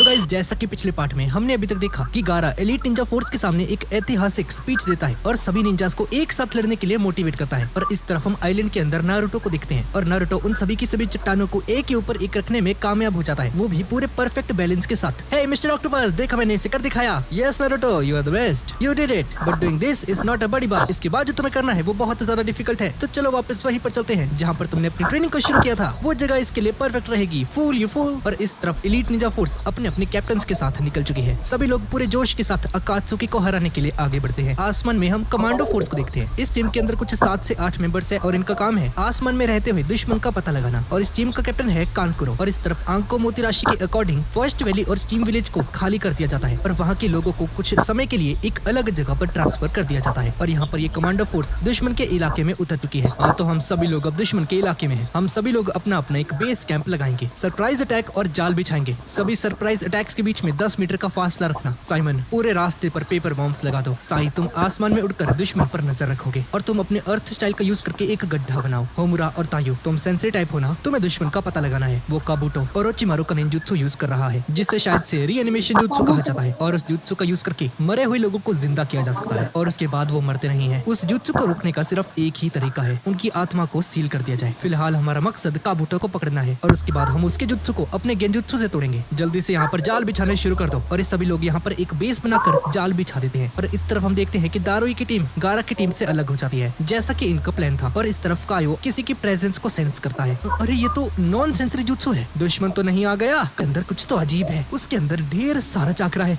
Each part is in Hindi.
गाइस, जैसा कि पिछले पार्ट में हमने अभी तक देखा कि गारा एलीट निंजा फोर्स के सामने एक ऐतिहासिक स्पीच देता है और सभी निंजास को एक साथ लड़ने के लिए मोटिवेट करता है। और इस तरफ हम आइलैंड के अंदर नारुतो को देखते हैं और नारुतो उन सभी की सभी चट्टानों को एक के ऊपर एक रखने में कामयाब हो जाता है, वो भी पूरे परफेक्ट बैलेंस के साथ। हे मिस्टर ऑक्टोपस, देखा मैंने इसे कर दिखाया। Yes Naruto, you are the best, you did it, but doing this is not a बड़ी बात। इसके बाद जो तुम्हें करना है वो बहुत ज्यादा डिफिकल्ट है, तो चलो वापस वहीं पर चलते हैं जहाँ पर तुमने अपनी ट्रेनिंग को शुरू किया था। वो जगह इसके लिए परफेक्ट रहेगी। Fool you fool. और इस तरफ एलीट निंजा फोर्स अपने अपने कैप्टन के साथ निकल चुकी है। सभी लोग पूरे जोश के साथ अकात्सुकी को हराने के लिए आगे बढ़ते हैं। आसमान में हम कमांडो फोर्स को देखते हैं। इस टीम के अंदर कुछ 7 से 8 मेंबर्स है और इनका काम है आसमान में रहते हुए दुश्मन का पता लगाना। और इस टीम का कैप्टन है कानकुरो। और इस तरफ आंको मोती राशि के अकॉर्डिंग फर्स्ट वैली और स्टीम विलेज को खाली कर दिया जाता है और वहाँ के लोगों को कुछ समय के लिए एक अलग जगह पर ट्रांसफर कर दिया जाता है। और यहाँ पर ये कमांडो फोर्स दुश्मन के इलाके में उतर चुकी है। तो हम सभी लोग अब दुश्मन के इलाके में हैं। हम सभी लोग अपना अपना एक बेस कैंप लगाएंगे, सरप्राइज अटैक और जाल बिछाएंगे। सभी सरप्राइज अटैक्स के बीच में 10 मीटर का फासला रखना। साइमन, पूरे रास्ते पर पेपर बॉम्ब्स लगा दो। साई, तुम आसमान में उड़कर दुश्मन पर नजर रखोगे और तुम अपने अर्थ स्टाइल का यूज करके एक गड्ढा बनाओ। होमुरा और तायु, तुम सेंसे टाइप होना, तुम्हें दुश्मन का पता लगाना है। वो काबूटो और ओचिमारू का निंजुत्सु यूज कर रहा है, जिससे शायद से रीएनिमेशन जुत्सु कहा जाता है। और उस जुत्सु का यूज करके मरे हुए लोगों को जिंदा किया जा सकता है और उसके बाद वो मरते नहीं है। उस जुत्सु को रोकने का सिर्फ एक ही तरीका है, उनकी आत्मा को सील कर दिया जाए। फिलहाल हमारा मकसद काबूटो को पकड़ना है और उसके बाद हम उसके जुत्सु को अपने गेंजुत्सु से तोड़ेंगे। जल्दी से यहाँ पर जाल बिछाने शुरू कर दो। और इस सभी लोग यहाँ पर एक बेस बनाकर जाल बिछा देते हैं। और इस तरफ हम देखते हैं कि दारुई की टीम गारा की टीम से अलग हो जाती है, जैसा कि इनका प्लान था। और इस तरफ कायो किसी की प्रेजेंस को सेंस करता है। अरे ये तो नॉन सेंसरी जुत्सु है, दुश्मन तो नहीं आ गया? अंदर कुछ तो अजीब है, उसके अंदर ढेर सारा चाकरा है।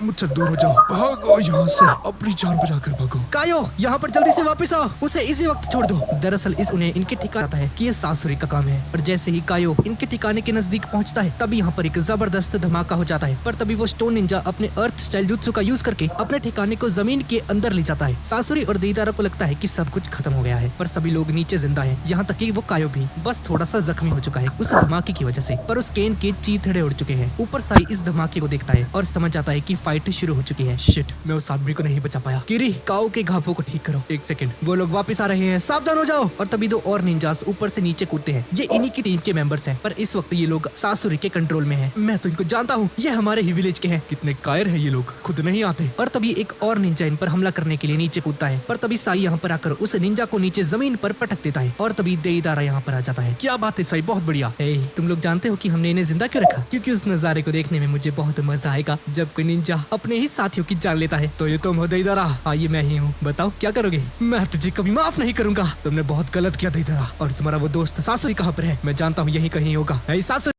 मुझसे दूर हो जाओ, भागो यहाँ से, अपनी जान बचाकर भागो। कायो, यहाँ पर जल्दी से वापस आओ, उसे इसी वक्त छोड़ दो। दरअसल इस उन्हें इनके ठिकाना आता है कि ये सासुरी का काम है। और जैसे ही कायो इनके ठिकाने के नजदीक पहुँचता है, तभी यहाँ पर एक जबरदस्त धमाका हो जाता है। पर तभी वो स्टोन निंजा अपने अर्थ स्टाइल जुत्सु का यूज करके अपने ठिकाने को जमीन के अंदर ले जाता है। सासुरी और देईदारा को लगता है कि सब कुछ खत्म हो गया है, पर सभी लोग नीचे जिंदा हैं, यहाँ तक कि वो कायो भी बस थोड़ा सा जख्मी हो चुका है उस धमाके की वजह से। पर उस केन के चीथड़े उड़ चुके हैं। ऊपर साई इस धमाके को देखता है और समझ आता है कि फाइट शुरू हो चुकी है। शिट, मैं उस आदमी को नहीं बचा पाया। किरी, काओ के घावों को ठीक करो। एक सेकंड, वो लोग वापस आ रहे हैं, सावधान हो जाओ। और तभी 2 और निंजास ऊपर से नीचे कूदते हैं। ये इन्हीं की टीम के मेंबर्स हैं, पर इस वक्त ये लोग सासुरी के कंट्रोल में हैं। मैं तो इनको जानता हूँ, ये हमारे ही विलेज के हैं। कितने कायर है ये लोग, खुद नहीं आते। और तभी एक और निंजा इन पर हमला करने के लिए नीचे कूदता है। पर तभी साई यहाँ पर आकर उस निंजा को नीचे जमीन पर पटक देता है। और तभी देईदारा यहाँ पर आ जाता है। क्या बात है साई, बहुत बढ़िया। तुम लोग जानते हो कि हमने इन्हें जिंदा क्यों रखा? क्योंकि उस नजारे को देखने में मुझे बहुत मजा आएगा जब कोई निंजा अपने ही साथियों की जान लेता है। तो ये तुम हो देईदारा? हाँ, ये मैं ही हूँ। बताओ क्या करोगे? मैं तुझे कभी माफ नहीं करूंगा। तुमने बहुत गलत किया देईदारा। और तुम्हारा वो दोस्त सासुरी कहाँ पर है? मैं जानता हूँ यही कहीं होगा। सासुरी